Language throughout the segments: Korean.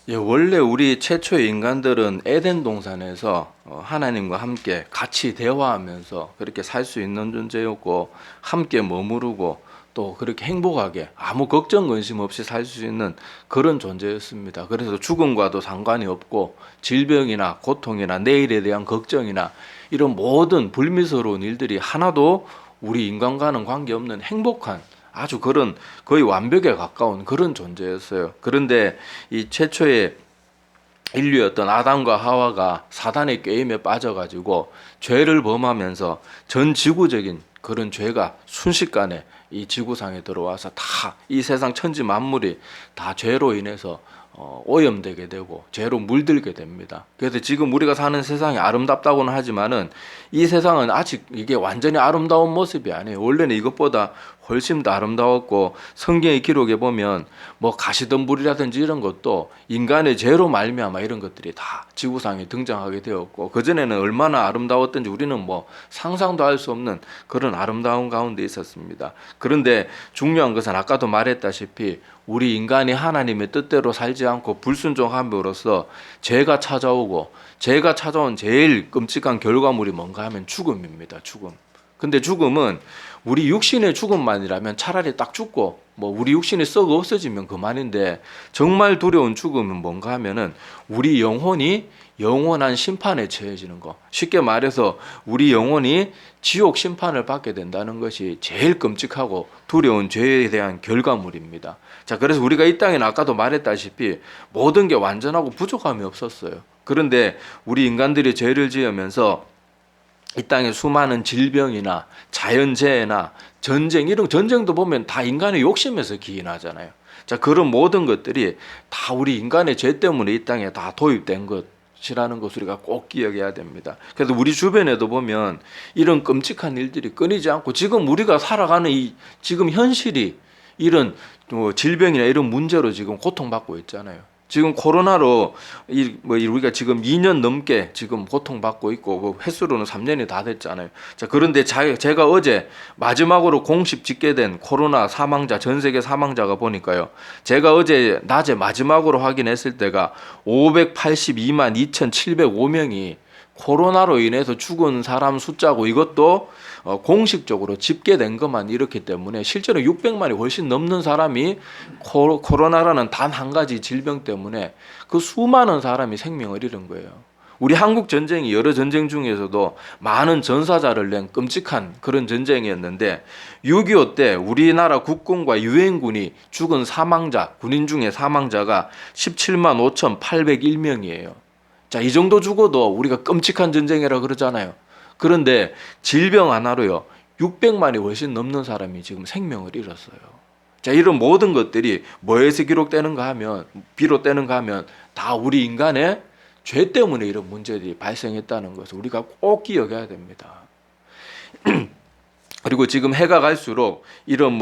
예, 원래 우리 최초의 인간들은 에덴 동산에서 하나님과 함께 같이 대화하면서 그렇게 살 수 있는 존재였고, 함께 머무르고 또 그렇게 행복하게 아무 걱정 근심 없이 살 수 있는 그런 존재였습니다. 그래서 죽음과도 상관이 없고, 질병이나 고통이나 내일에 대한 걱정이나 이런 모든 불미스러운 일들이 하나도 우리 인간과는 관계없는 행복한, 아주 그런 거의 완벽에 가까운 그런 존재였어요. 그런데 이 최초의 인류였던 아담과 하와가 사단의 게임에 빠져가지고 죄를 범하면서 전 지구적인 그런 죄가 순식간에 이 지구상에 들어와서 다 이 세상 천지 만물이 다 죄로 인해서 오염되게 되고 죄로 물들게 됩니다. 그래서 지금 우리가 사는 세상이 아름답다고는 하지만은 이 세상은 아직 이게 완전히 아름다운 모습이 아니에요. 원래는 이것보다 훨씬 더 아름다웠고, 성경의 기록에 보면 뭐 가시덤불이라든지 이런 것도 인간의 죄로 말미암아 이런 것들이 다 지구상에 등장하게 되었고, 그전에는 얼마나 아름다웠던지 우리는 뭐 상상도 할 수 없는 그런 아름다운 가운데 있었습니다. 그런데 중요한 것은 아까도 말했다시피 우리 인간이 하나님의 뜻대로 살지 않고 불순종함으로써 죄가 찾아오고, 죄가 찾아온 제일 끔찍한 결과물이 뭔가 하면 죽음입니다. 죽음. 근데 죽음은 우리 육신의 죽음만이라면 차라리 딱 죽고 뭐 우리 육신이 썩어 없어지면 그만인데, 정말 두려운 죽음은 뭔가 하면은 우리 영혼이 영원한 심판에 처해지는 거. 쉽게 말해서 우리 영혼이 지옥 심판을 받게 된다는 것이 제일 끔찍하고 두려운 죄에 대한 결과물입니다. 자, 그래서 우리가 이 땅에는 아까도 말했다시피 모든 게 완전하고 부족함이 없었어요. 그런데 우리 인간들이 죄를 지으면서 이 땅에 수많은 질병이나 자연재해나 전쟁, 이런 전쟁도 보면 다 인간의 욕심에서 기인하잖아요. 자, 그런 모든 것들이 다 우리 인간의 죄 때문에 이 땅에 다 도입된 것이라는 것을 우리가 꼭 기억해야 됩니다. 그래서 우리 주변에도 보면 이런 끔찍한 일들이 끊이지 않고, 지금 우리가 살아가는 이 지금 현실이 이런 질병이나 이런 문제로 지금 고통받고 있잖아요. 지금 코로나로 우리가 지금 2년 넘게 지금 고통받고 있고, 횟수로는 3년이 다 됐잖아요. 자, 그런데 제가 어제 마지막으로 공식 집계된 코로나 사망자, 전 세계 사망자가 보니까요, 제가 어제 낮에 마지막으로 확인했을 때가 582만 2,705명이 코로나로 인해서 죽은 사람 숫자고, 이것도 공식적으로 집계된 것만 이렇기 때문에 실제로 600만이 훨씬 넘는 사람이 코로나라는 단 한 가지 질병 때문에 그 수많은 사람이 생명을 잃은 거예요. 우리 한국 전쟁이 여러 전쟁 중에서도 많은 전사자를 낸 끔찍한 그런 전쟁이었는데, 6.25 때 우리나라 국군과 유엔군이 죽은 사망자, 군인 중에 사망자가 17만 5,801명이에요. 자, 이 정도 죽어도 우리가 끔찍한 전쟁이라 그러잖아요. 그런데 질병 하나로요, 600만이 훨씬 넘는 사람이 지금 생명을 잃었어요. 자, 이런 모든 것들이 뭐에서 비롯되는가 하면 다 우리 인간의 죄 때문에 이런 문제들이 발생했다는 것을 우리가 꼭 기억해야 됩니다. 그리고 지금 해가 갈수록 이런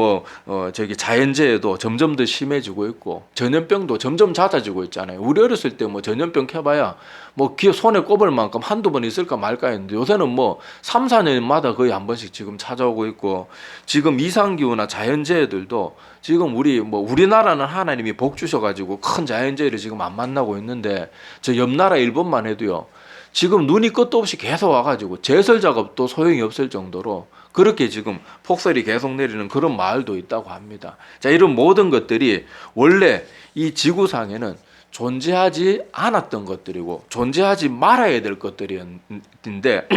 자연재해도 점점 더 심해지고 있고, 전염병도 점점 잦아지고 있잖아요. 우리 어렸을 때 전염병 켜봐야 손에 꼽을 만큼 한두 번 있을까 말까 했는데, 요새는 3, 4년마다 거의 한 번씩 지금 찾아오고 있고, 지금 이상기후나 자연재해들도 지금 우리나라는 하나님이 복 주셔가지고 큰 자연재해를 지금 안 만나고 있는데, 저 옆 나라 일본만 해도요, 지금 눈이 끝도 없이 계속 와가지고 제설 작업도 소용이 없을 정도로 그렇게 지금 폭설이 계속 내리는 그런 마을도 있다고 합니다. 자, 이런 모든 것들이 원래 이 지구상에는 존재하지 않았던 것들이고 존재하지 말아야 될 것들인데,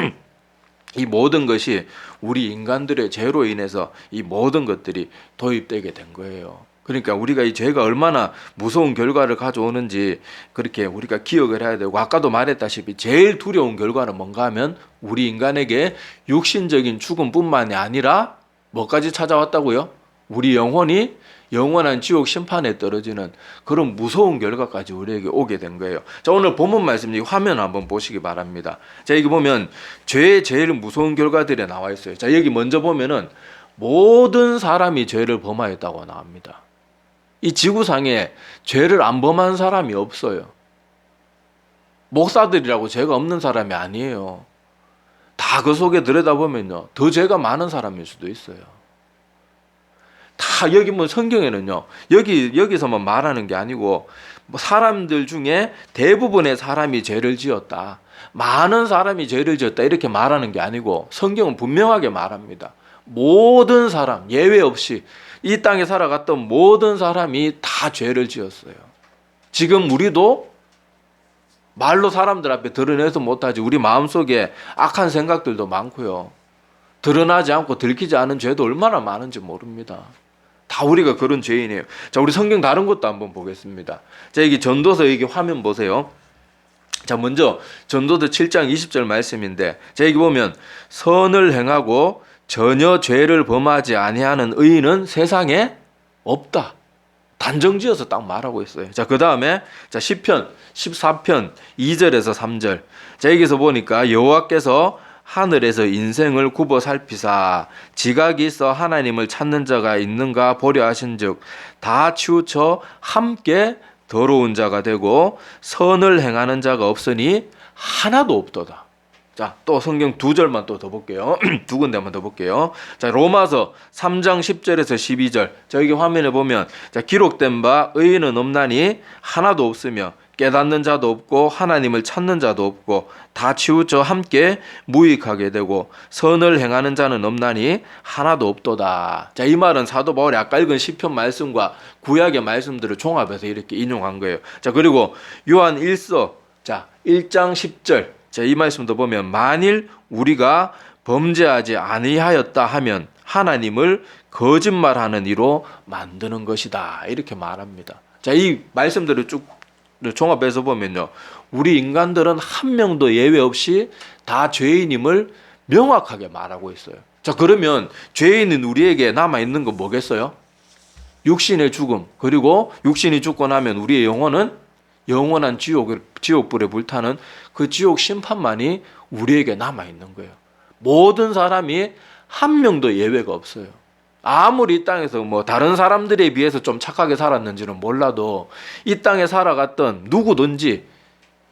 이 모든 것이 우리 인간들의 죄로 인해서 이 모든 것들이 도입되게 된 거예요. 그러니까 우리가 이 죄가 얼마나 무서운 결과를 가져오는지 그렇게 우리가 기억을 해야 되고, 아까도 말했다시피 제일 두려운 결과는 뭔가 하면 우리 인간에게 육신적인 죽음뿐만이 아니라 뭐까지 찾아왔다고요? 우리 영혼이 영원한 지옥 심판에 떨어지는 그런 무서운 결과까지 우리에게 오게 된 거예요. 자, 오늘 본문 말씀, 이 화면 한번 보시기 바랍니다. 자, 여기 보면 죄의 제일 무서운 결과들이 나와 있어요. 자, 여기 먼저 보면은 모든 사람이 죄를 범하였다고 나옵니다. 이 지구상에 죄를 안 범한 사람이 없어요. 목사들이라고 죄가 없는 사람이 아니에요. 다 그 속에 들여다보면요, 더 죄가 많은 사람일 수도 있어요. 다 여기 성경에는요, 여기서만 말하는 게 아니고 뭐 사람들 중에 대부분의 사람이 죄를 지었다. 많은 사람이 죄를 지었다. 이렇게 말하는 게 아니고 성경은 분명하게 말합니다. 모든 사람 예외 없이 이 땅에 살아갔던 모든 사람이 다 죄를 지었어요. 지금 우리도 말로 사람들 앞에 드러내서 못하지. 우리 마음속에 악한 생각들도 많고요. 드러나지 않고 들키지 않은 죄도 얼마나 많은지 모릅니다. 다 우리가 그런 죄인이에요. 자, 우리 성경 다른 것도 한번 보겠습니다. 자, 여기 전도서 여기 화면 보세요. 자, 먼저 전도서 7장 20절 말씀인데, 자, 여기 보면 선을 행하고 전혀 죄를 범하지 아니하는 의인은 세상에 없다. 단정지어서 딱 말하고 있어요. 자, 그 다음에 자, 시편 14편 2절에서 3절. 자, 여기서 보니까 여호와께서 하늘에서 인생을 굽어 살피사 지각이 있어 하나님을 찾는 자가 있는가 보려 하신즉 다 치우쳐 함께 더러운 자가 되고 선을 행하는 자가 없으니 하나도 없도다. 자, 또 성경 두 절만 또 더 볼게요. 두 군데만 더 볼게요. 자, 로마서 3장 10절에서 12절. 자, 여기 화면에 보면 자, 기록된 바 의인은 없나니 하나도 없으며 깨닫는 자도 없고 하나님을 찾는 자도 없고 다 치우쳐 함께 무익하게 되고 선을 행하는 자는 없나니 하나도 없도다. 자, 이 말은 사도 바울이 아까 읽은 시편 말씀과 구약의 말씀들을 종합해서 이렇게 인용한 거예요. 자, 그리고 요한 1서 자, 1장 10절. 자, 이 말씀도 보면 만일 우리가 범죄하지 아니하였다 하면 하나님을 거짓말하는 이로 만드는 것이다. 이렇게 말합니다. 자, 이 말씀들을 쭉 종합해서 보면요, 우리 인간들은 한 명도 예외 없이 다 죄인임을 명확하게 말하고 있어요. 자, 그러면 죄인은 우리에게 남아있는 건 뭐겠어요? 육신의 죽음. 그리고 육신이 죽고 나면 우리의 영혼은 영원한 지옥불에 불타는 그 지옥 심판만이 우리에게 남아있는 거예요. 모든 사람이 한 명도 예외가 없어요. 아무리 이 땅에서 뭐 다른 사람들에 비해서 좀 착하게 살았는지는 몰라도 이 땅에 살아갔던 누구든지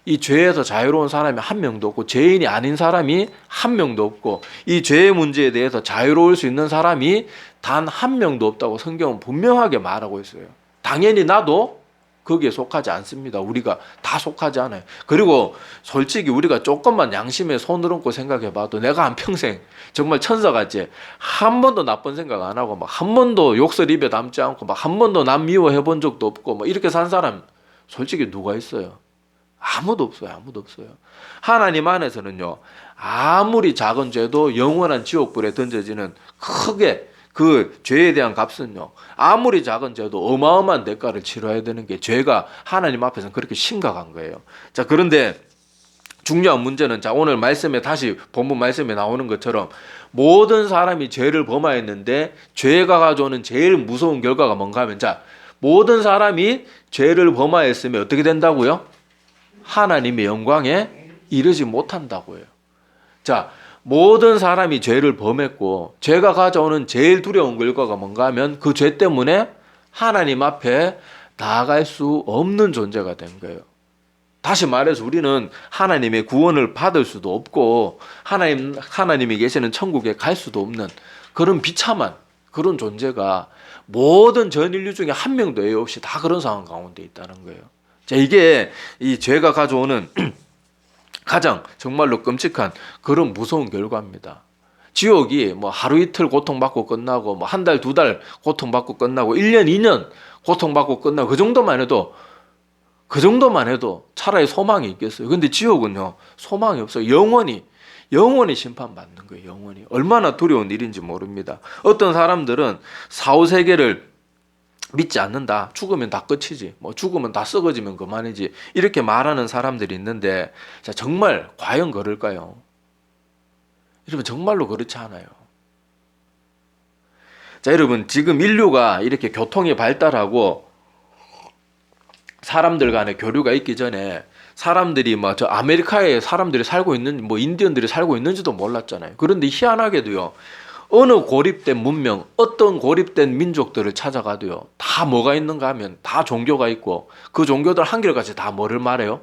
이 죄에서 자유로운 사람이 한 명도 없고 죄인이 아닌 사람이 한 명도 없고 이 죄의 문제에 대해서 자유로울 수 있는 사람이 단 한 명도 없다고 성경은 분명하게 말하고 있어요. 당연히 나도 거기에 속하지 않습니다. 우리가 다 속하지 않아요. 그리고 솔직히 우리가 조금만 양심에 손을 얹고 생각해봐도 내가 한평생 정말 천사같이 한 번도 나쁜 생각 안 하고 막 한 번도 욕설 입에 담지 않고 막 한 번도 남 미워해 본 적도 없고 뭐 이렇게 산 사람 솔직히 누가 있어요? 아무도 없어요. 아무도 없어요. 하나님 안에서는요, 아무리 작은 죄도 영원한 지옥불에 던져지는 크게 그 죄에 대한 값은요, 아무리 작은 죄도 어마어마한 대가를 치러야 되는 게 죄가 하나님 앞에서는 그렇게 심각한 거예요. 자, 그런데 중요한 문제는 자, 오늘 말씀에 다시 본문 말씀에 나오는 것처럼 모든 사람이 죄를 범하였는데 죄가 가져오는 제일 무서운 결과가 뭔가 하면 자, 모든 사람이 죄를 범하였으면 어떻게 된다고요? 하나님의 영광에 이르지 못한다고요. 자, 모든 사람이 죄를 범했고 죄가 가져오는 제일 두려운 결과가 뭔가 하면 그 죄 때문에 하나님 앞에 나아갈 수 없는 존재가 된 거예요. 다시 말해서 우리는 하나님의 구원을 받을 수도 없고 하나님이 계시는 천국에 갈 수도 없는 그런 비참한 그런 존재가 모든 전 인류 중에 한 명도 예외 없이 다 그런 상황 가운데 있다는 거예요. 자, 이게 이 죄가 가져오는 가장 정말로 끔찍한 그런 무서운 결과입니다. 지옥이 뭐 하루 이틀 고통받고 끝나고 뭐 한 달, 두 달 고통받고 끝나고 1년, 2년 고통받고 끝나고 그 정도만 해도 차라리 소망이 있겠어요. 근데 지옥은요, 소망이 없어요. 영원히 심판받는 거예요. 영원히. 얼마나 두려운 일인지 모릅니다. 어떤 사람들은 사후세계를 믿지 않는다. 죽으면 다 끝이지. 뭐 죽으면 다 썩어지면 그만이지. 이렇게 말하는 사람들이 있는데, 자, 정말 과연 그럴까요? 여러분, 정말로 그렇지 않아요. 자, 여러분, 지금 인류가 이렇게 교통이 발달하고 사람들 간의 교류가 있기 전에 사람들이 뭐 저 아메리카에 사람들이 살고 있는 뭐 인디언들이 살고 있는지도 몰랐잖아요. 그런데 희한하게도요, 어느 고립된 문명, 어떤 고립된 민족들을 찾아가도요, 다 뭐가 있는가 하면 다 종교가 있고 그 종교들 한결같이 다 뭐를 말해요?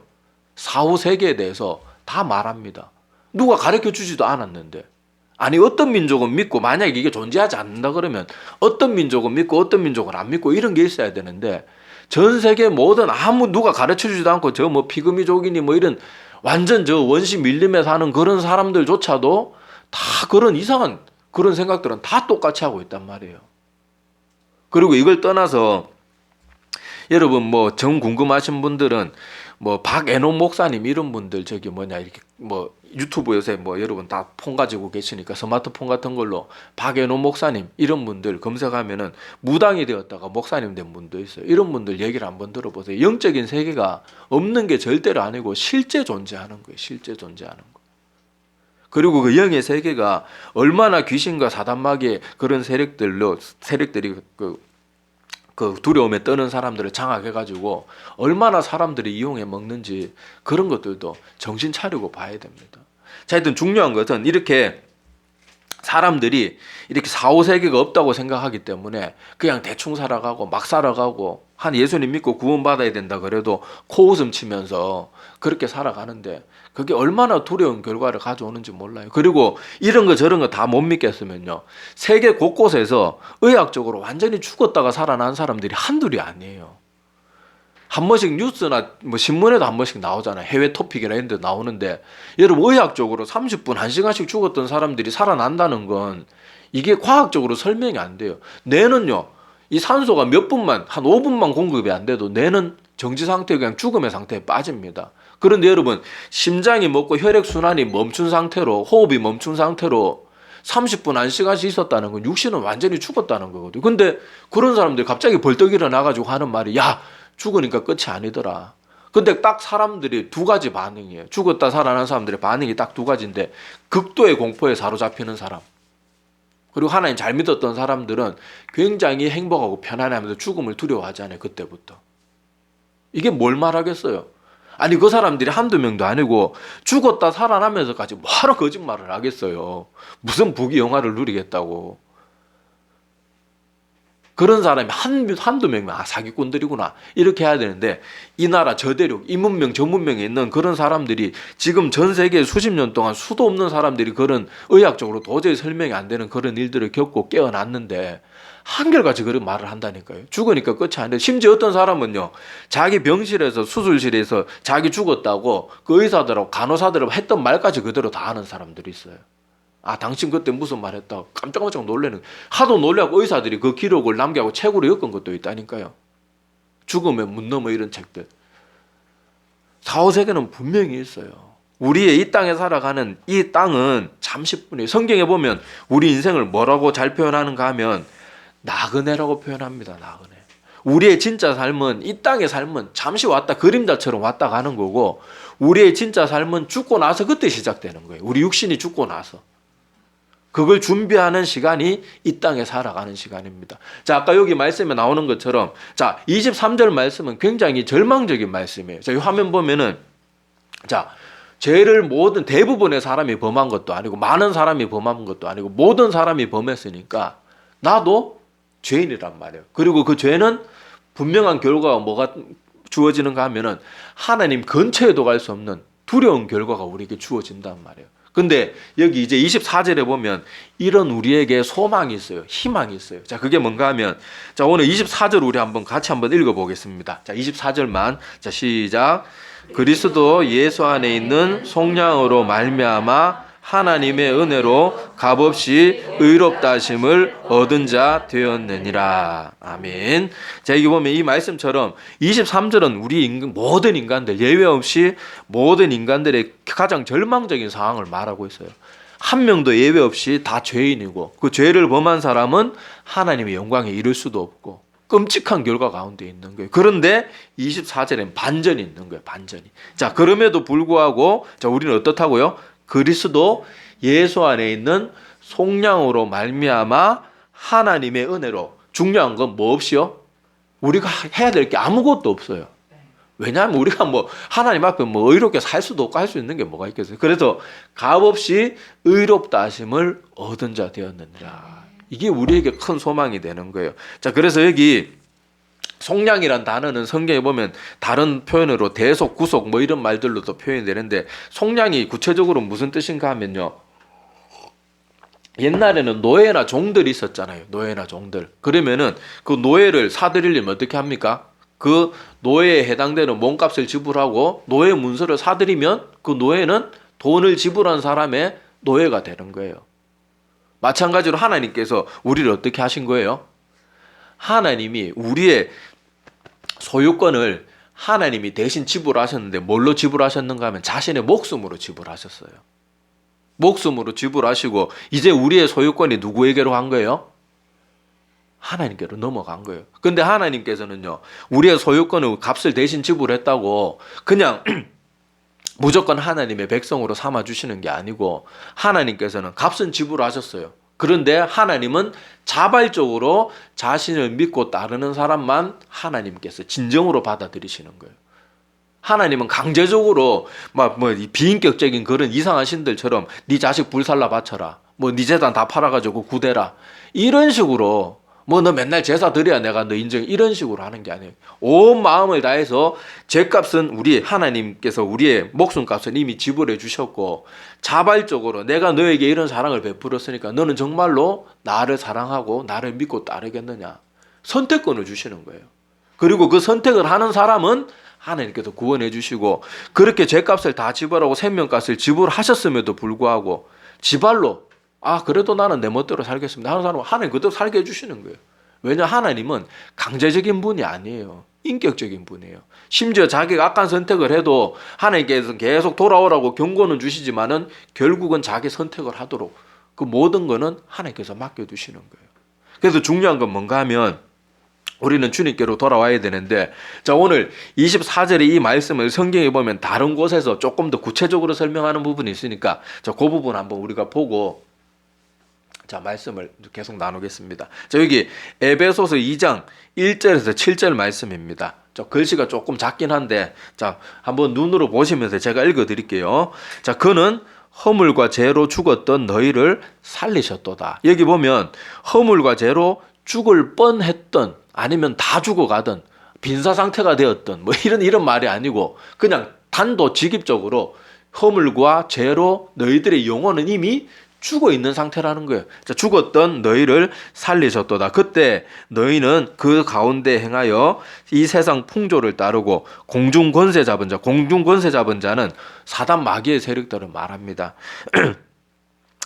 사후 세계에 대해서 다 말합니다. 누가 가르쳐 주지도 않았는데. 아니, 어떤 민족은 믿고 만약에 이게 존재하지 않는다 그러면 어떤 민족은 믿고 어떤 민족은 안 믿고 이런 게 있어야 되는데 전 세계 모든 누가 가르쳐 주지도 않고 저 뭐 피그미족이니 뭐 이런 완전 저 원시 밀림에 사는 그런 사람들조차도 다 그런 이상한 그런 생각들은 다 똑같이 하고 있단 말이에요. 그리고 이걸 떠나서 여러분 뭐 정 궁금하신 분들은 뭐 박애논 목사님 이런 분들 저기 뭐냐 이렇게 뭐 유튜브 요새 뭐 여러분 다 폰 가지고 계시니까 스마트폰 같은 걸로 박애논 목사님 이런 분들 검색하면은 무당이 되었다가 목사님 된 분도 있어요. 이런 분들 얘기를 한번 들어보세요. 영적인 세계가 없는 게 절대로 아니고 실제 존재하는 거예요. 실제 존재하는 거. 그리고 그 영의 세계가 얼마나 귀신과 사단마귀의 그런 세력들이 그 두려움에 떠는 사람들을 장악해가지고 얼마나 사람들이 이용해 먹는지 그런 것들도 정신 차리고 봐야 됩니다. 자, 하여튼 중요한 것은 이렇게 사람들이 이렇게 4, 5세계가 없다고 생각하기 때문에 그냥 대충 살아가고 막 살아가고 한 예수님 믿고 구원받아야 된다 그래도 코웃음 치면서 그렇게 살아가는데 그게 얼마나 두려운 결과를 가져오는지 몰라요. 그리고 이런 거 저런 거 다 못 믿겠으면요. 세계 곳곳에서 의학적으로 완전히 죽었다가 살아난 사람들이 한둘이 아니에요. 한 번씩 뉴스나 뭐 신문에도 한 번씩 나오잖아요. 해외 토픽이나 이런 데 나오는데 여러분 의학적으로 30분, 1시간씩 죽었던 사람들이 살아난다는 건 이게 과학적으로 설명이 안 돼요. 뇌는요. 이 산소가 몇 분만 한 5분만 공급이 안 돼도 뇌는 정지 상태 그냥 죽음의 상태에 빠집니다. 그런데 여러분 심장이 먹고 혈액순환이 멈춘 상태로 호흡이 멈춘 상태로 30분, 1시간씩 있었다는 건 육신은 완전히 죽었다는 거거든요. 근데 그런 사람들이 갑자기 벌떡 일어나가지고 하는 말이 야 죽으니까 끝이 아니더라. 근데 딱 사람들이 두 가지 반응이에요. 죽었다 살아난 사람들의 반응이 딱 두 가지인데 극도의 공포에 사로잡히는 사람 그리고 하나님 잘 믿었던 사람들은 굉장히 행복하고 편안해하면서 죽음을 두려워하지 않아요. 그때부터. 이게 뭘 말하겠어요. 아니 그 사람들이 한두 명도 아니고 죽었다 살아나면서까지 뭐하러 거짓말을 하겠어요. 무슨 부귀영화를 누리겠다고. 그런 사람이 한두 명이면 사기꾼들이구나 이렇게 해야 되는데 이 나라 저 대륙 이 문명 저 문명에 있는 그런 사람들이 지금 전 세계에 수십 년 동안 수도 없는 사람들이 그런 의학적으로 도저히 설명이 안 되는 그런 일들을 겪고 깨어났는데 한결같이 그런 말을 한다니까요. 죽으니까 끝이 아닌데 심지어 어떤 사람은요 자기 병실에서 수술실에서 자기 죽었다고 그 의사들하고 간호사들하고 했던 말까지 그대로 다 하는 사람들이 있어요. 아 당신 그때 무슨 말 했다 깜짝깜짝 놀래는 하도 놀라고 의사들이 그 기록을 남겨하고 책으로 엮은 것도 있다니까요. 죽음의 문 너머 이런 책들 4, 5세계는 분명히 있어요. 우리의 이 땅에 살아가는 이 땅은 잠시뿐이에요. 성경에 보면 우리 인생을 뭐라고 잘 표현하는가 하면 나그네라고 표현합니다. 나그네. 우리의 진짜 삶은 이 땅의 삶은 잠시 왔다 그림자처럼 왔다 가는 거고 우리의 진짜 삶은 죽고 나서 그때 시작되는 거예요. 우리 육신이 죽고 나서. 그걸 준비하는 시간이 이 땅에 살아가는 시간입니다. 자, 아까 여기 말씀에 나오는 것처럼 자, 23절 말씀은 굉장히 절망적인 말씀이에요. 자, 이 화면 보면은 자, 죄를 대부분의 사람이 범한 것도 아니고 많은 사람이 범한 것도 아니고 모든 사람이 범했으니까 나도 죄인이란 말이에요. 그리고 그 죄는 분명한 결과가 뭐가 주어지는가 하면은 하나님 근처에도 갈 수 없는 두려운 결과가 우리에게 주어진단 말이에요. 근데 여기 이제 24절에 보면 이런 우리에게 소망이 있어요. 희망이 있어요. 자, 그게 뭔가 하면 자, 오늘 24절 우리 같이 한번 읽어 보겠습니다. 자, 24절만. 자, 시작. 그리스도 예수 안에 있는 속량으로 말미암아 하나님의 은혜로 값없이 의롭다 하심을 얻은 자 되었느니라. 아멘. 자, 여기 보면 이 말씀처럼 23절은 우리 모든 인간들 예외 없이 모든 인간들의 가장 절망적인 상황을 말하고 있어요. 한 명도 예외 없이 다 죄인이고 그 죄를 범한 사람은 하나님의 영광에 이를 수도 없고 끔찍한 결과 가운데 있는 거예요. 그런데 24절엔 반전이 있는 거예요. 반전이. 자, 그럼에도 불구하고 자, 우리는 어떻다고요? 그리스도 예수 안에 있는 속량으로 말미암아 하나님의 은혜로 중요한 건 뭐 없이요? 우리가 해야 될 게 아무것도 없어요. 왜냐하면 우리가 뭐 하나님 앞에 뭐 의롭게 살 수도 없고 할 수 있는 게 뭐가 있겠어요. 그래서 값없이 의롭다 하심을 얻은 자 되었느니라. 이게 우리에게 큰 소망이 되는 거예요. 자, 그래서 여기 속량이란 단어는 성경에 보면 다른 표현으로 대속, 구속 뭐 이런 말들로도 표현이 되는데 속량이 구체적으로 무슨 뜻인가 하면요. 옛날에는 노예나 종들이 있었잖아요. 노예나 종들. 그러면은 그 노예를 사들이려면 어떻게 합니까? 그 노예에 해당되는 몸값을 지불하고 노예 문서를 사들이면 그 노예는 돈을 지불한 사람의 노예가 되는 거예요. 마찬가지로 하나님께서 우리를 어떻게 하신 거예요? 하나님이 우리의 소유권을 하나님이 대신 지불하셨는데 뭘로 지불하셨는가 하면 자신의 목숨으로 지불하셨어요. 목숨으로 지불하시고 이제 우리의 소유권이 누구에게로 간 거예요? 하나님께로 넘어간 거예요. 근데 하나님께서는요, 우리의 소유권의 값을 대신 지불했다고 그냥 무조건 하나님의 백성으로 삼아 주시는 게 아니고 하나님께서는 값은 지불하셨어요. 그런데 하나님은 자발적으로 자신을 믿고 따르는 사람만 하나님께서 진정으로 받아들이시는 거예요. 하나님은 강제적으로 비인격적인 그런 이상한 신들처럼 네 자식 불살라 바쳐라, 네 재산 다 팔아가지고 구대라, 이런 식으로 너 맨날 제사 드려야 내가 너 인정, 이런 식으로 하는 게 아니에요. 온 마음을 다해서 죄값은 우리 하나님께서 우리의 목숨값을 이미 지불해 주셨고 자발적으로 내가 너에게 이런 사랑을 베풀었으니까 너는 정말로 나를 사랑하고 나를 믿고 따르겠느냐, 선택권을 주시는 거예요. 그리고 그 선택을 하는 사람은 하나님께서 구원해 주시고 그렇게 죄값을 다 지불하고 생명값을 지불하셨음에도 불구하고 지발로 그래도 나는 내 멋대로 살겠습니다 하는 사람은 하나님 그대로 살게 해주시는 거예요. 왜냐, 하나님은 강제적인 분이 아니에요. 인격적인 분이에요. 심지어 자기가 악한 선택을 해도 하나님께서 계속 돌아오라고 경고는 주시지만은 결국은 자기 선택을 하도록 그 모든 거는 하나님께서 맡겨두시는 거예요. 그래서 중요한 건 뭔가 하면 우리는 주님께로 돌아와야 되는데, 자, 오늘 24절의 이 말씀을 성경에 보면 다른 곳에서 조금 더 구체적으로 설명하는 부분이 있으니까 자, 그 부분 한번 우리가 보고 자, 말씀을 계속 나누겠습니다. 자, 여기 에베소서 2장 1절에서 7절 말씀입니다. 자, 글씨가 조금 작긴 한데 자, 한번 눈으로 보시면서 제가 읽어 드릴게요. 자, 그는 허물과 죄로 죽었던 너희를 살리셨도다. 여기 보면 허물과 죄로 죽을 뻔했던, 아니면 다 죽어가던, 빈사 상태가 되었던 이런 말이 아니고 그냥 단도직입적으로 허물과 죄로 너희들의 영혼은 이미 죽어 있는 상태라는 거예요. 자, 죽었던 너희를 살리셨도다. 그때 너희는 그 가운데 행하여 이 세상 풍조를 따르고 공중 권세 잡은 자, 공중 권세 잡은 자는 사단 마귀의 세력들을 말합니다.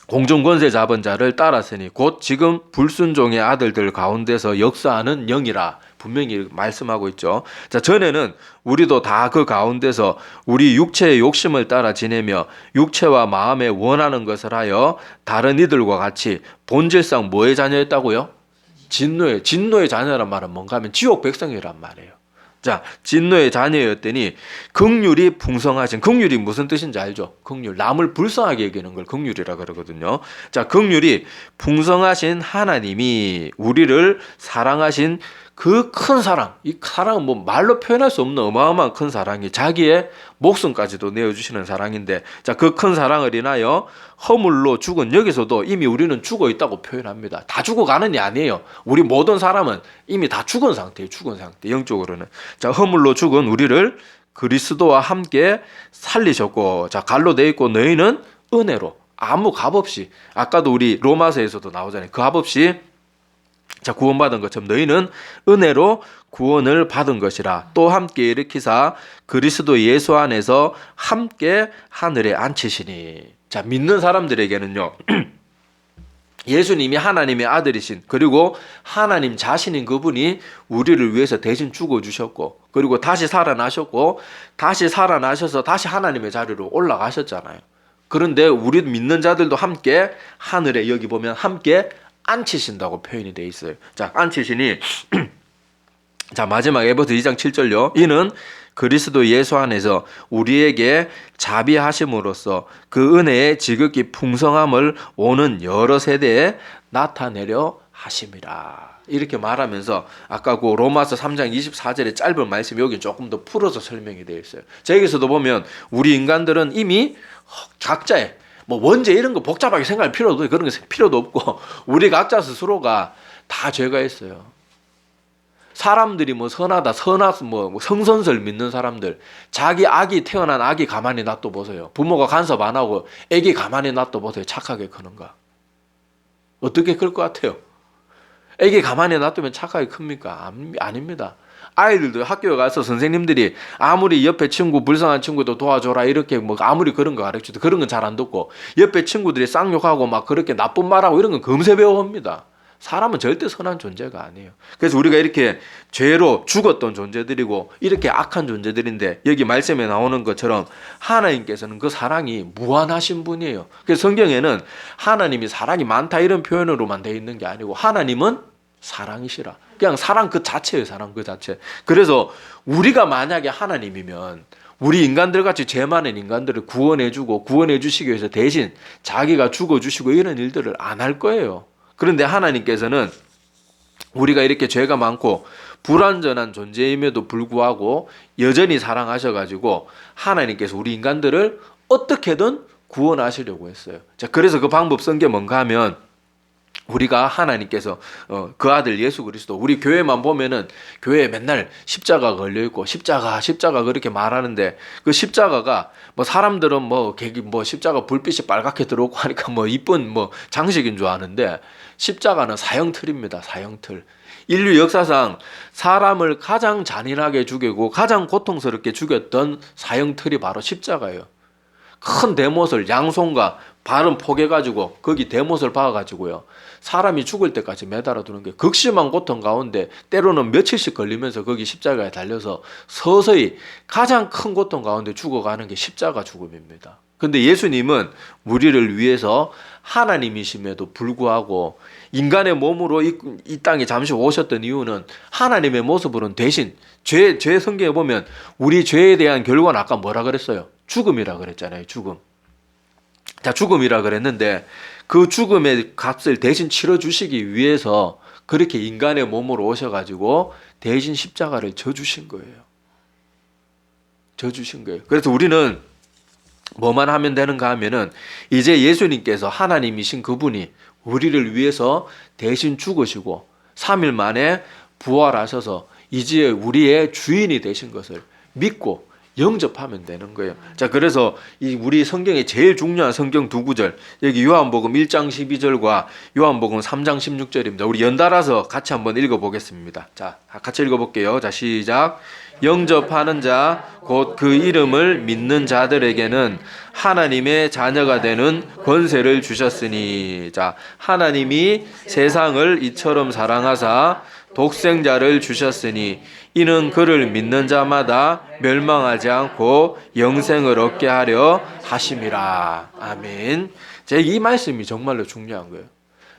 공중 권세 잡은 자를 따랐으니 곧 지금 불순종의 아들들 가운데서 역사하는 영이라 분명히 말씀하고 있죠. 자, 전에는 우리도 다 그 가운데서 우리 육체의 욕심을 따라 지내며 육체와 마음에 원하는 것을 하여 다른 이들과 같이 본질상 뭐의 자녀였다고요? 진노의 자녀란 말은 뭔가 하면 지옥 백성이란 말이에요. 자, 진노의 자녀였더니 긍휼이 풍성하신, 긍휼이 무슨 뜻인지 알죠? 긍휼, 남을 불쌍하게 여기는 걸 긍휼이라 그러거든요. 자, 긍휼이 풍성하신 하나님이 우리를 사랑하신 그 큰 사랑, 이 사랑은 말로 표현할 수 없는 어마어마한 큰 사랑이 자기의 목숨까지도 내어주시는 사랑인데, 자, 그 큰 사랑을 인하여 허물로 죽은, 여기서도 이미 우리는 죽어 있다고 표현합니다. 다 죽어가는 게 아니에요. 우리 모든 사람은 이미 다 죽은 상태예요. 죽은 상태, 영적으로는. 자, 허물로 죽은 우리를 그리스도와 함께 살리셨고, 자, 갈로 돼 있고 너희는 은혜로 아무 값 없이, 아까도 우리 로마서에서도 나오잖아요. 그 값 없이 자, 구원받은 것처럼 너희는 은혜로 구원을 받은 것이라. 또 함께 일으키사 그리스도 예수 안에서 함께 하늘에 앉히시니. 자, 믿는 사람들에게는요, 예수님이 하나님의 아들이신, 그리고 하나님 자신인 그분이 우리를 위해서 대신 죽어주셨고, 그리고 다시 살아나셨고, 다시 살아나셔서 다시 하나님의 자리로 올라가셨잖아요. 그런데 우리 믿는 자들도 함께 하늘에, 여기 보면 함께 앉히신다고 표현이 되어 있어요. 자, 앉히시니 자, 마지막 에베소 2장 7절요. 이는 그리스도 예수 안에서 우리에게 자비하심으로써 그 은혜의 지극히 풍성함을 오는 여러 세대에 나타내려 하심이라. 이렇게 말하면서 아까 그 로마서 3장 24절의 짧은 말씀 여기 조금 더 풀어서 설명이 되어 있어요. 자, 여기서도 보면 우리 인간들은 이미 각자의 원죄 이런 거 복잡하게 생각할 필요도, 그런 거 필요도 없고 우리 각자 스스로가 다 죄가 있어요. 사람들이 선하다, 성선설 믿는 사람들, 자기 아기, 태어난 아기 가만히 놔둬 보세요. 부모가 간섭 안 하고 아기 가만히 놔둬 보세요. 착하게 크는가? 어떻게 클 것 같아요? 아기 가만히 놔두면 착하게 큽니까? 아닙니다. 아이들도 학교에 가서 선생님들이 아무리 옆에 친구 불쌍한 친구도 도와줘라 이렇게 뭐 아무리 그런 거 가르쳐도 그런 건 잘 안 듣고 옆에 친구들이 쌍욕하고 막 그렇게 나쁜 말하고 이런 건 금세 배워옵니다. 사람은 절대 선한 존재가 아니에요. 그래서 우리가 이렇게 죄로 죽었던 존재들이고 이렇게 악한 존재들인데 여기 말씀에 나오는 것처럼 하나님께서는 그 사랑이 무한하신 분이에요. 그래서 성경에는 하나님이 사랑이 많다 이런 표현으로만 되어 있는 게 아니고 하나님은 사랑이시라. 그냥 사랑 그 자체예요. 사랑 그 자체. 그래서 우리가 만약에 하나님이면 우리 인간들 같이 죄 많은 인간들을 구원해주고 구원해 주시기 위해서 대신 자기가 죽어주시고 이런 일들을 안 할 거예요. 그런데 하나님께서는 우리가 이렇게 죄가 많고 불완전한 존재임에도 불구하고 여전히 사랑하셔가지고 하나님께서 우리 인간들을 어떻게든 구원하시려고 했어요. 자, 그래서 그 방법 쓴 게 뭔가 하면 우리가 하나님께서 그 아들 예수 그리스도 우리 교회만 보면은 교회에 맨날 십자가 걸려 있고 십자가 그렇게 말하는데 그 십자가가 뭐 사람들은 뭐 십자가 불빛이 빨갛게 들어오고 하니까 뭐 이쁜 뭐 장식인 줄 아는데 십자가는 사형틀입니다. 사형틀. 인류 역사상 사람을 가장 잔인하게 죽이고 가장 고통스럽게 죽였던 사형틀이 바로 십자가예요. 큰 대못을 양손과 발은 포개가지고 거기 대못을 박아가지고요. 사람이 죽을 때까지 매달아 두는 게 극심한 고통 가운데 때로는 며칠씩 걸리면서 거기 십자가에 달려서 서서히 가장 큰 고통 가운데 죽어가는 게 십자가 죽음입니다. 근데 예수님은 우리를 위해서 하나님이심에도 불구하고 인간의 몸으로 이 땅에 잠시 오셨던 이유는 하나님의 모습으로는 대신 죄 성경에 보면 우리 죄에 대한 결과는 아까 뭐라 그랬어요? 죽음이라 그랬잖아요. 죽음. 자, 죽음이라 그랬는데 그 죽음의 값을 대신 치러주시기 위해서 그렇게 인간의 몸으로 오셔가지고 대신 십자가를 져주신 거예요. 져주신 거예요. 그래서 우리는 뭐만 하면 되는가 하면은 이제 예수님께서 하나님이신 그분이 우리를 위해서 대신 죽으시고 3일 만에 부활하셔서 이제 우리의 주인이 되신 것을 믿고 영접하면 되는 거예요. 자, 그래서 이 우리 성경에 제일 중요한 성경 두 구절, 여기 요한복음 1장 12절과 요한복음 3장 16절입니다. 우리 연달아서 같이 한번 읽어보겠습니다. 자, 같이 읽어볼게요. 자, 시작. 영접하는 자, 곧 그 이름을 믿는 자들에게는 하나님의 자녀가 되는 권세를 주셨으니. 자, 하나님이 세상을 이처럼 사랑하사 독생자를 주셨으니 이는 그를 믿는 자마다 멸망하지 않고 영생을 얻게 하려 하심이라. 아멘. 제 이 말씀이 정말로 중요한 거예요.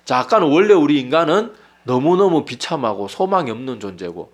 자, 아까는 원래 우리 인간은 너무너무 비참하고 소망이 없는 존재고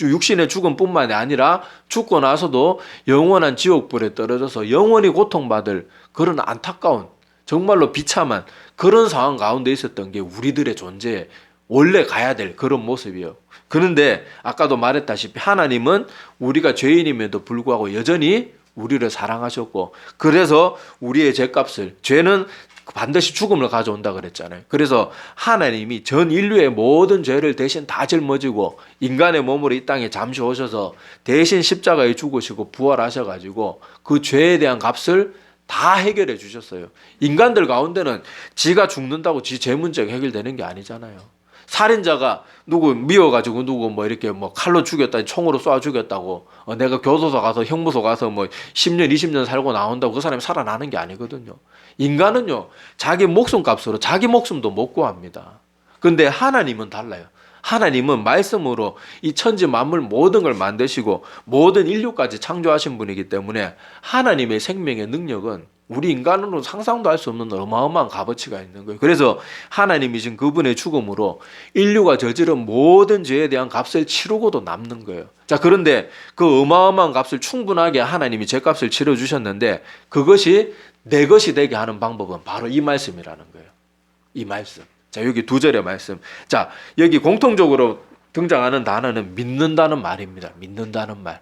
육신의 죽음뿐만이 아니라 죽고 나서도 영원한 지옥불에 떨어져서 영원히 고통받을 그런 안타까운 정말로 비참한 그런 상황 가운데 있었던 게 우리들의 존재에 원래 가야 될 그런 모습이에요. 그런데 아까도 말했다시피 하나님은 우리가 죄인임에도 불구하고 여전히 우리를 사랑하셨고 그래서 우리의 죄값을 죄는 반드시 죽음을 가져온다 그랬잖아요. 그래서 하나님이 전 인류의 모든 죄를 대신 다 짊어지고 인간의 몸으로 이 땅에 잠시 오셔서 대신 십자가에 죽으시고 부활하셔가지고 그 죄에 대한 값을 다 해결해 주셨어요. 인간들 가운데는 지가 죽는다고 지 죄 문제가 해결되는 게 아니잖아요. 살인자가 누구 미워가지고 누구 뭐 이렇게 뭐 칼로 죽였다, 총으로 쏴 죽였다고 내가 교도소 가서 형무소 가서 뭐 10년, 20년 살고 나온다고 그 사람이 살아나는 게 아니거든요. 인간은요, 자기 목숨값으로 자기 목숨도 못 구합니다. 근데 하나님은 달라요. 하나님은 말씀으로 이 천지 만물 모든 걸 만드시고 모든 인류까지 창조하신 분이기 때문에 하나님의 생명의 능력은 우리 인간으로 상상도 할 수 없는 어마어마한 값어치가 있는 거예요. 그래서 하나님이신 그분의 죽음으로 인류가 저지른 모든 죄에 대한 값을 치르고도 남는 거예요. 자, 그런데 그 어마어마한 값을 충분하게 하나님이 죄값을 치러주셨는데 그것이 내 것이 되게 하는 방법은 바로 이 말씀이라는 거예요. 이 말씀. 자, 여기 두 절의 말씀. 자, 여기 공통적으로 등장하는 단어는 믿는다는 말입니다. 믿는다는 말.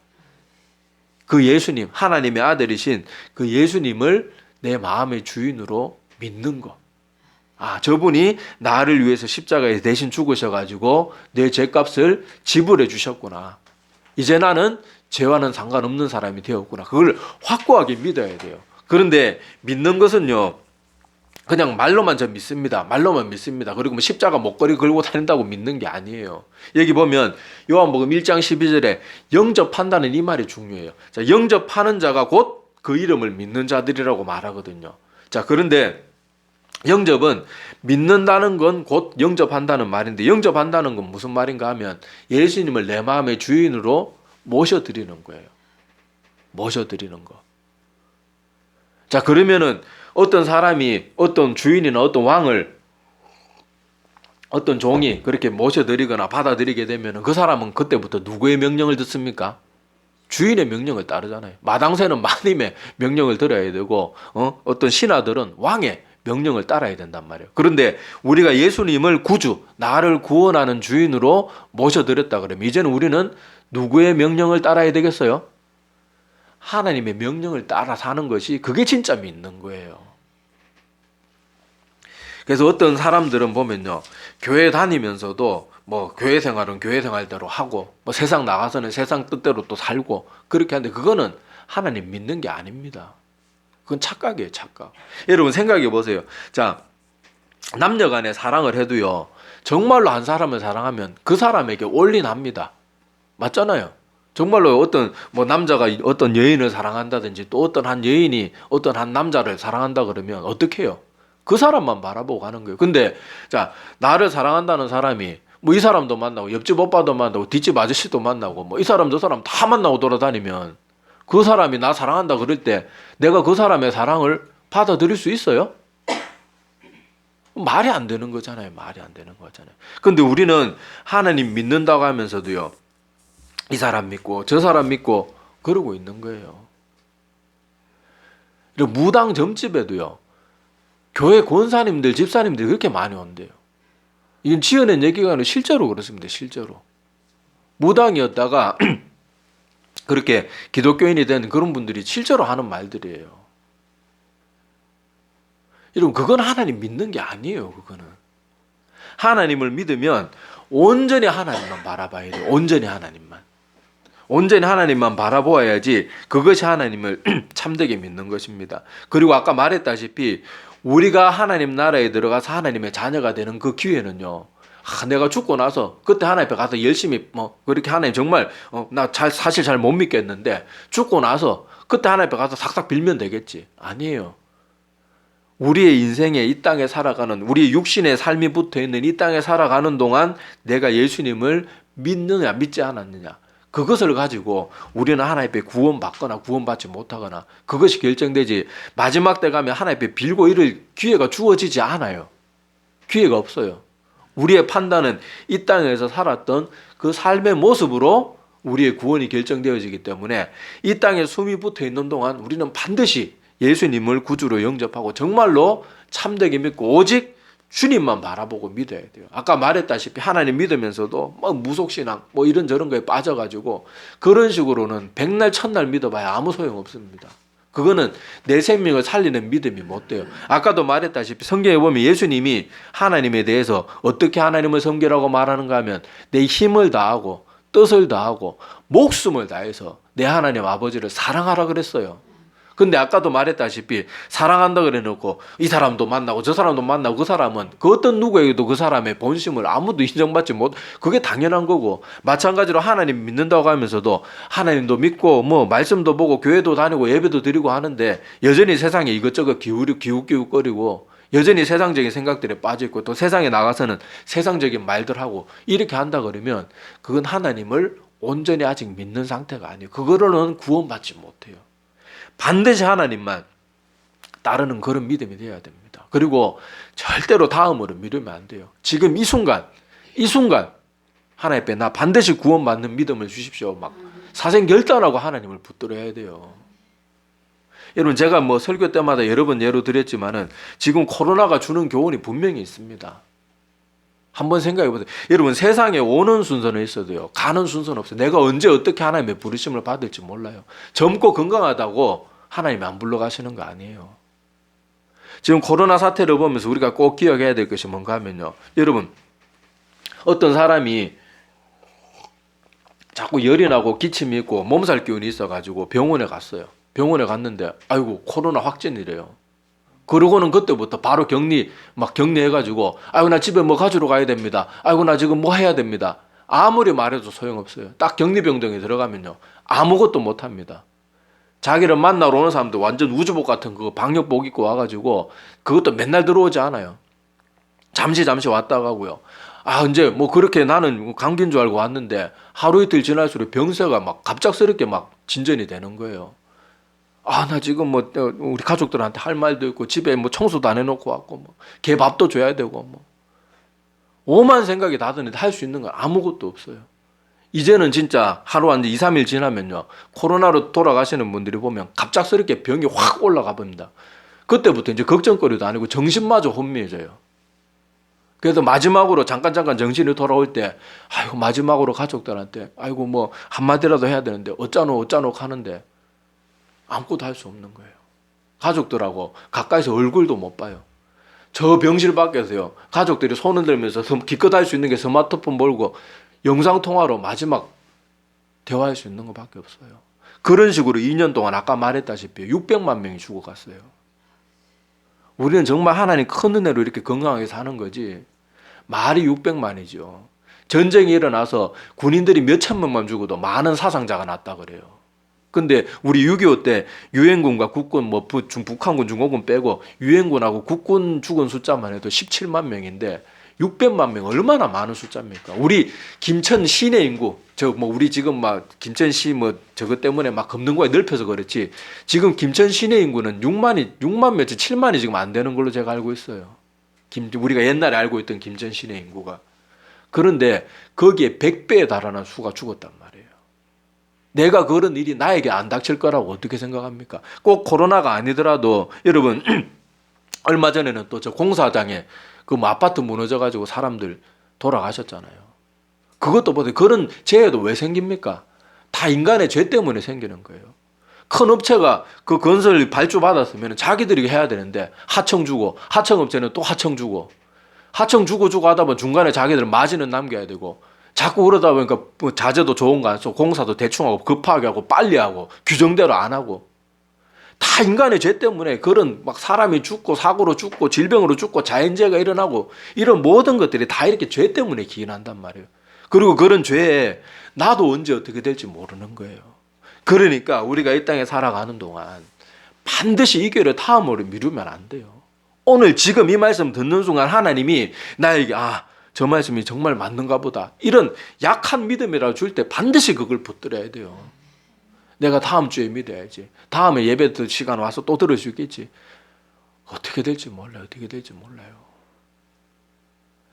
그 예수님, 하나님의 아들이신 그 예수님을 내 마음의 주인으로 믿는 것. 아, 저분이 나를 위해서 십자가에 대신 죽으셔가지고 내 죄값을 지불해 주셨구나. 이제 나는 죄와는 상관없는 사람이 되었구나. 그걸 확고하게 믿어야 돼요. 그런데 믿는 것은요, 그냥 말로만 저 믿습니다. 말로만 믿습니다. 그리고 뭐 십자가 목걸이 걸고 다닌다고 믿는 게 아니에요. 여기 보면 요한복음 1장 12절에 영접한다는 이 말이 중요해요. 자, 영접하는 자가 곧 그 이름을 믿는 자들이라고 말하거든요. 자, 그런데 영접은 믿는다는 건 곧 영접한다는 말인데, 영접한다는 건 무슨 말인가 하면 예수님을 내 마음의 주인으로 모셔드리는 거예요. 모셔드리는 거. 자, 그러면은 어떤 사람이 어떤 주인이나 어떤 왕을, 어떤 종이 그렇게 모셔드리거나 받아들이게 되면 그 사람은 그때부터 누구의 명령을 듣습니까? 주인의 명령을 따르잖아요. 마당새는 마님의 명령을 들어야 되고, 어떤 신하들은 왕의 명령을 따라야 된단 말이에요. 그런데 우리가 예수님을 구주, 나를 구원하는 주인으로 모셔드렸다 그러면 이제는 우리는 누구의 명령을 따라야 되겠어요? 하나님의 명령을 따라 사는 것이, 그게 진짜 믿는 거예요. 그래서 어떤 사람들은 보면요, 교회 다니면서도 뭐 교회 생활은 교회 생활대로 하고, 뭐 세상 나가서는 세상 뜻대로 또 살고 그렇게 하는데, 그거는 하나님 믿는 게 아닙니다. 그건 착각이에요, 착각. 여러분 생각해 보세요. 자, 남녀 간에 사랑을 해도요, 정말로 한 사람을 사랑하면 그 사람에게 올인합니다. 맞잖아요. 정말로 어떤 뭐 남자가 어떤 여인을 사랑한다든지, 또 어떤 한 여인이 어떤 한 남자를 사랑한다 그러면 어떻게 해요? 그 사람만 바라보고 가는 거예요. 근데 자, 나를 사랑한다는 사람이 뭐 이 사람도 만나고 옆집 오빠도 만나고 뒷집 아저씨도 만나고 뭐 이 사람 저 사람 다 만나고 돌아다니면, 그 사람이 나 사랑한다 그럴 때 내가 그 사람의 사랑을 받아들일 수 있어요? 말이 안 되는 거잖아요. 말이 안 되는 거잖아요. 근데 우리는 하나님 믿는다고 하면서도요, 이 사람 믿고 저 사람 믿고 그러고 있는 거예요. 무당 점집에도요, 교회 권사님들, 집사님들이 그렇게 많이 온대요. 이건 지어낸 얘기가 아니라 실제로 그렇습니다. 실제로. 무당이었다가 그렇게 기독교인이 된 그런 분들이 실제로 하는 말들이에요. 여러분, 그건 하나님 믿는 게 아니에요. 그거는. 하나님을 믿으면 온전히 하나님만 바라봐야 돼요. 온전히 하나님만. 온전히 하나님만 바라보아야지 그것이 하나님을 참되게 믿는 것입니다. 그리고 아까 말했다시피 우리가 하나님 나라에 들어가서 하나님의 자녀가 되는 그 기회는요, 내가 죽고 나서 그때 하나님 앞에 가서 열심히 뭐 그렇게 하나님 정말 사실 잘 못 믿겠는데 죽고 나서 그때 하나님 앞에 가서 삭삭 빌면 되겠지. 아니에요. 우리의 인생에 이 땅에 살아가는, 우리의 육신의 삶이 붙어있는 이 땅에 살아가는 동안 내가 예수님을 믿느냐 믿지 않았느냐, 그것을 가지고 우리는 하나님 앞에 구원받거나 구원받지 못하거나 그것이 결정되지, 마지막 때 가면 하나님 앞에 빌고 이럴 기회가 주어지지 않아요. 기회가 없어요. 우리의 판단은 이 땅에서 살았던 그 삶의 모습으로 우리의 구원이 결정되어지기 때문에 이 땅에 숨이 붙어있는 동안 우리는 반드시 예수님을 구주로 영접하고 정말로 참되게 믿고 오직 주님만 바라보고 믿어야 돼요. 아까 말했다시피 하나님 믿으면서도 뭐 무속신앙 뭐 이런저런 거에 빠져가지고 그런 식으로는 백날 천날 믿어봐야 아무 소용없습니다. 그거는 내 생명을 살리는 믿음이 못 돼요. 아까도 말했다시피 성경에 보면 예수님이 하나님에 대해서 어떻게 하나님을 섬기라고 말하는가 하면 내 힘을 다하고 뜻을 다하고 목숨을 다해서 내 하나님 아버지를 사랑하라 그랬어요. 근데 아까도 말했다시피 사랑한다 그래 놓고 이 사람도 만나고 저 사람도 만나고, 그 사람은 그 어떤 누구에게도 그 사람의 본심을 아무도 인정받지 못, 그게 당연한 거고, 마찬가지로 하나님 믿는다고 하면서도 하나님도 믿고 뭐 말씀도 보고 교회도 다니고 예배도 드리고 하는데 여전히 세상에 이것저것 기웃기웃거리고 여전히 세상적인 생각들에 빠져있고 또 세상에 나가서는 세상적인 말들 하고 이렇게 한다 그러면 그건 하나님을 온전히 아직 믿는 상태가 아니에요. 그거로는 구원받지 못해요. 반드시 하나님만 따르는 그런 믿음이 되어야 됩니다. 그리고 절대로 다음으로 미루면 안 돼요. 지금 이 순간 하나님 앞에 나 반드시 구원받는 믿음을 주십시오. 막 사생결단하고 하나님을 붙들어야 돼요. 여러분, 제가 뭐 설교 때마다 여러 번 예로 드렸지만은 지금 코로나가 주는 교훈이 분명히 있습니다. 한번 생각해 보세요. 여러분, 세상에 오는 순서는 있어도요, 가는 순서는 없어요. 내가 언제 어떻게 하나님의 부르심을 받을지 몰라요. 젊고 건강하다고 하나님이 안 불러가시는 거 아니에요. 지금 코로나 사태를 보면서 우리가 꼭 기억해야 될 것이 뭔가 하면요, 여러분, 어떤 사람이 자꾸 열이 나고 기침이 있고 몸살 기운이 있어가지고 병원에 갔어요. 병원에 갔는데 아이고 코로나 확진이래요. 그러고는 그때부터 바로 격리해가지고, 아이고, 나 집에 뭐 가지러 가야 됩니다. 아이고, 나 지금 뭐 해야 됩니다. 아무리 말해도 소용없어요. 딱 격리병동에 들어가면요. 아무것도 못 합니다. 자기를 만나러 오는 사람도 완전 우주복 같은 그거 방역복 입고 와가지고, 그것도 맨날 들어오지 않아요. 잠시 왔다 가고요. 아, 이제 뭐 그렇게 나는 감기인 줄 알고 왔는데, 하루 이틀 지날수록 병세가 막 갑작스럽게 막 진전이 되는 거예요. 아, 나 지금 뭐 우리 가족들한테 할 말도 있고 집에 뭐 청소도 안 해놓고 왔고 뭐 개 밥도 줘야 되고 뭐 오만 생각이 다 드는데 할 수 있는 건 아무것도 없어요. 이제는 진짜 하루 한 2, 3일 지나면요, 코로나로 돌아가시는 분들이 보면 갑작스럽게 병이 확 올라가 봅니다. 그때부터 이제 걱정거리도 아니고 정신마저 혼미해져요. 그래서 마지막으로 잠깐 정신이 돌아올 때, 아이고, 마지막으로 가족들한테 아이고 뭐 한마디라도 해야 되는데 어쩌노 하는데 아무것도 할 수 없는 거예요. 가족들하고 가까이서 얼굴도 못 봐요. 저 병실 밖에서요, 가족들이 손을 들면서 기껏 할 수 있는 게 스마트폰 몰고 영상통화로 마지막 대화할 수 있는 것밖에 없어요. 그런 식으로 2년 동안 아까 말했다시피 600만 명이 죽어갔어요. 우리는 정말 하나님 큰 은혜로 이렇게 건강하게 사는 거지, 말이 600만이죠. 전쟁이 일어나서 군인들이 몇 천만 명 죽어도 많은 사상자가 났다 그래요. 근데 우리 6.25 때 유엔군과 국군, 뭐 북한군, 중공군 빼고 유엔군하고 국군 죽은 숫자만 해도 17만 명인데 600만 명 얼마나 많은 숫자입니까? 우리 김천 시내 인구, 우리 지금 막 김천시 뭐 저것 때문에 막 검능고에 넓혀서 그렇지, 지금 김천 시내 인구는 6만 몇천 7만이 지금 안 되는 걸로 제가 알고 있어요. 우리가 옛날에 알고 있던 김천 시내 인구가. 그런데 거기에 100배에 달하는 수가 죽었단 말이에요. 내가 그런 일이 나에게 안 닥칠 거라고 어떻게 생각합니까? 꼭 코로나가 아니더라도 여러분 얼마 전에는 또 저 공사장에 그 뭐 아파트 무너져가지고 사람들 돌아가셨잖아요. 그것도 보세요. 그런 재해도 왜 생깁니까? 다 인간의 죄 때문에 생기는 거예요. 큰 업체가 그 건설 발주 받았으면 자기들이 해야 되는데 하청 주고, 하청업체는 또 하청 주고 하다 보면 중간에 자기들 마진은 남겨야 되고, 자꾸 그러다 보니까 뭐 자재도 좋은 거 안 써, 공사도 대충 하고 급하게 하고 빨리 하고 규정대로 안 하고, 다 인간의 죄 때문에 그런 막 사람이 죽고 사고로 죽고 질병으로 죽고 자연재해가 일어나고 이런 모든 것들이 다 이렇게 죄 때문에 기인한단 말이에요. 그리고 그런 죄에 나도 언제 어떻게 될지 모르는 거예요. 그러니까 우리가 이 땅에 살아가는 동안 반드시 이 교회를 다음으로 미루면 안 돼요. 오늘 지금 이 말씀 듣는 순간 하나님이 나에게 저 말씀이 정말 맞는가 보다, 이런 약한 믿음이라고 줄 때 반드시 그걸 붙들어야 돼요. 내가 다음 주에 믿어야지. 다음에 예배 시간 와서 또 들을 수 있겠지. 어떻게 될지 몰라요.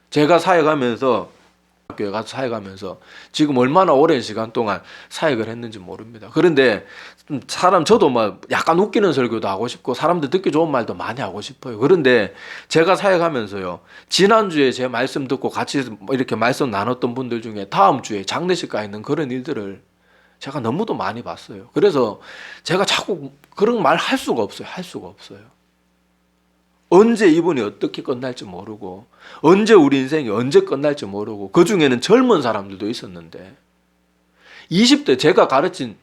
제가 사역하면서, 학교에 가서 사역하면서 지금 얼마나 오랜 시간 동안 사역을 했는지 모릅니다. 그런데 저도 막 약간 웃기는 설교도 하고 싶고 사람들 듣기 좋은 말도 많이 하고 싶어요. 그런데 제가 사역하면서요, 지난주에 제 말씀 듣고 같이 이렇게 말씀 나눴던 분들 중에 다음 주에 장례식 가 있는 그런 일들을 제가 너무도 많이 봤어요. 그래서 제가 자꾸 그런 말 할 수가 없어요. 언제 이분이 어떻게 끝날지 모르고, 언제 우리 인생이 언제 끝날지 모르고, 그 중에는 젊은 사람들도 있었는데, 20대 제가 가르친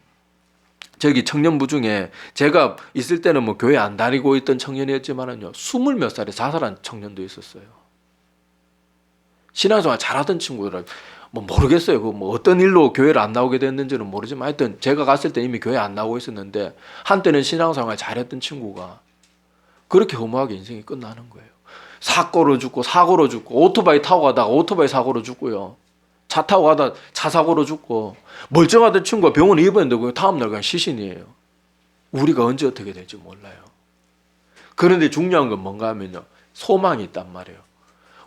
청년부 중에 제가 있을 때는 뭐 교회 안 다니고 있던 청년이었지만은요, 20몇 살에 자살한 청년도 있었어요. 신앙생활 잘하던 친구들, 뭐 모르겠어요. 그 뭐 어떤 일로 교회를 안 나오게 됐는지는 모르지만 하여튼 제가 갔을 때 이미 교회 안 나오고 있었는데, 한때는 신앙생활 잘했던 친구가 그렇게 허무하게 인생이 끝나는 거예요. 사고로 죽고 오토바이 타고 가다가 오토바이 사고로 죽고요. 차 타고 가다 차 사고로 죽고, 멀쩡하던 친구가 병원에 입원했는데 다음날 그냥 시신이에요. 우리가 언제 어떻게 될지 몰라요. 그런데 중요한 건 뭔가 하면요, 소망이 있단 말이에요.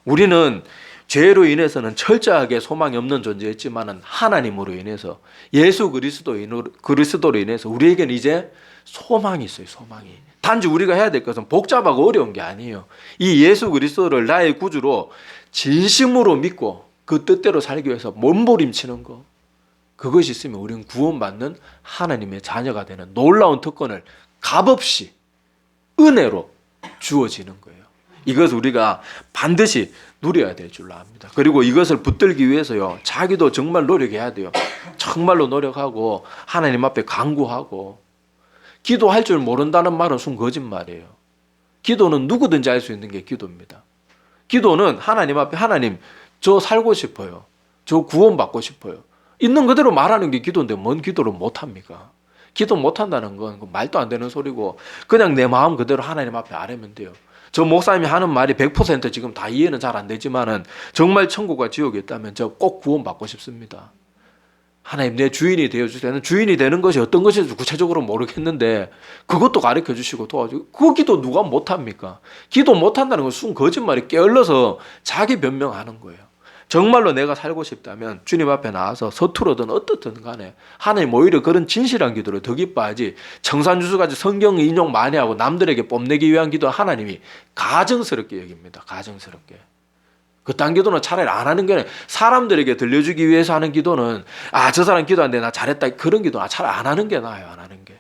우리는 죄로 인해서는 철저하게 소망이 없는 존재였지만은 하나님으로 인해서, 예수 그리스도로 인해서 우리에게는 이제 소망이 있어요. 소망이. 단지 우리가 해야 될 것은 복잡하고 어려운 게 아니에요. 이 예수 그리스도를 나의 구주로 진심으로 믿고 그 뜻대로 살기 위해서 몸부림치는 거, 그것이 있으면 우리는 구원받는 하나님의 자녀가 되는 놀라운 특권을 값없이 은혜로 주어지는 거예요. 이것을 우리가 반드시 누려야 될 줄로 압니다. 그리고 이것을 붙들기 위해서요, 자기도 정말 노력해야 돼요. 정말로 노력하고 하나님 앞에 간구하고, 기도할 줄 모른다는 말은 순 거짓말이에요. 기도는 누구든지 할 수 있는 게 기도입니다. 기도는 하나님 앞에 하나님 저 살고 싶어요. 저 구원받고 싶어요. 있는 그대로 말하는 게 기도인데 뭔 기도를 못합니까? 기도 못한다는 건 말도 안 되는 소리고 그냥 내 마음 그대로 하나님 앞에 아뢰면 돼요. 저 목사님이 하는 말이 100% 지금 다 이해는 잘 안 되지만은 정말 천국과 지옥이 있다면 저 꼭 구원받고 싶습니다. 하나님 내 주인이 되어주세요. 주인이 되는 것이 어떤 것인지 구체적으로 모르겠는데 그것도 가르쳐 주시고 도와주고 그 기도 누가 못합니까? 기도 못한다는 건 순 거짓말이 게을러서 자기 변명하는 거예요. 정말로 내가 살고 싶다면 주님 앞에 나와서 서투르든 어떻든 간에 하나님 오히려 그런 진실한 기도를 더 기뻐하지 청산유수같이 성경 인용 많이 하고 남들에게 뽐내기 위한 기도 하나님이 가증스럽게 여깁니다. 가증스럽게. 그딴 기도는 차라리 안 하는 게 사람들에게 들려주기 위해서 하는 기도는 저 사람 기도하는데 나 잘했다 그런 기도는 차라리 안 하는 게 나아요. 안 하는 게.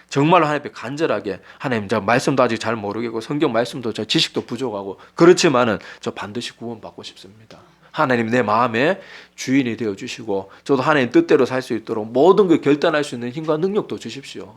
정말로 하나님 앞에 간절하게 하나님 저 말씀도 아직 잘 모르겠고 성경 말씀도 저 지식도 부족하고 그렇지만은 저 반드시 구원받고 싶습니다. 하나님 내 마음의 주인이 되어주시고 저도 하나님 뜻대로 살 수 있도록 모든 걸 결단할 수 있는 힘과 능력도 주십시오.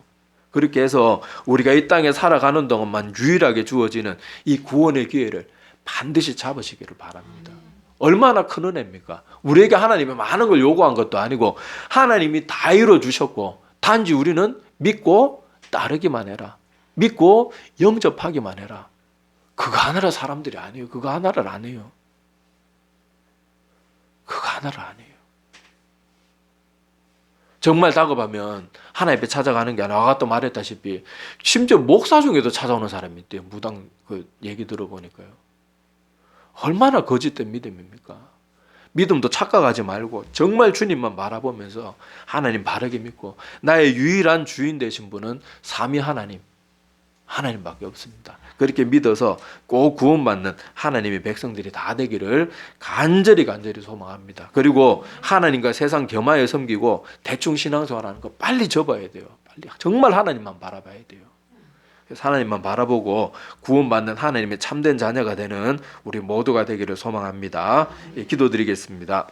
그렇게 해서 우리가 이 땅에 살아가는 동안만 유일하게 주어지는 이 구원의 기회를 반드시 잡으시기를 바랍니다. 얼마나 큰 은혜입니까? 우리에게 하나님이 많은 걸 요구한 것도 아니고 하나님이 다 이루어주셨고 단지 우리는 믿고 따르기만 해라. 믿고 영접하기만 해라. 그거 하나를 사람들이 안 해요. 그거 하나를 안 해요. 그거 하나를 안 해요. 정말 다급하면 하나님 앞에 찾아가는 게 아니라 아까 또 말했다시피 심지어 목사 중에도 찾아오는 사람이 있대요. 무당 그 얘기 들어보니까요. 얼마나 거짓된 믿음입니까? 믿음도 착각하지 말고 정말 주님만 바라보면서 하나님 바르게 믿고 나의 유일한 주인 되신 분은 삼위 하나님밖에 없습니다. 그렇게 믿어서 꼭 구원받는 하나님의 백성들이 다 되기를 간절히 소망합니다. 그리고 하나님과 세상 겸하여 섬기고 대충 신앙생활하는 거 빨리 접어야 돼요. 빨리 정말 하나님만 바라봐야 돼요. 하나님만 바라보고 구원받는 하나님의 참된 자녀가 되는 우리 모두가 되기를 소망합니다. 기도드리겠습니다.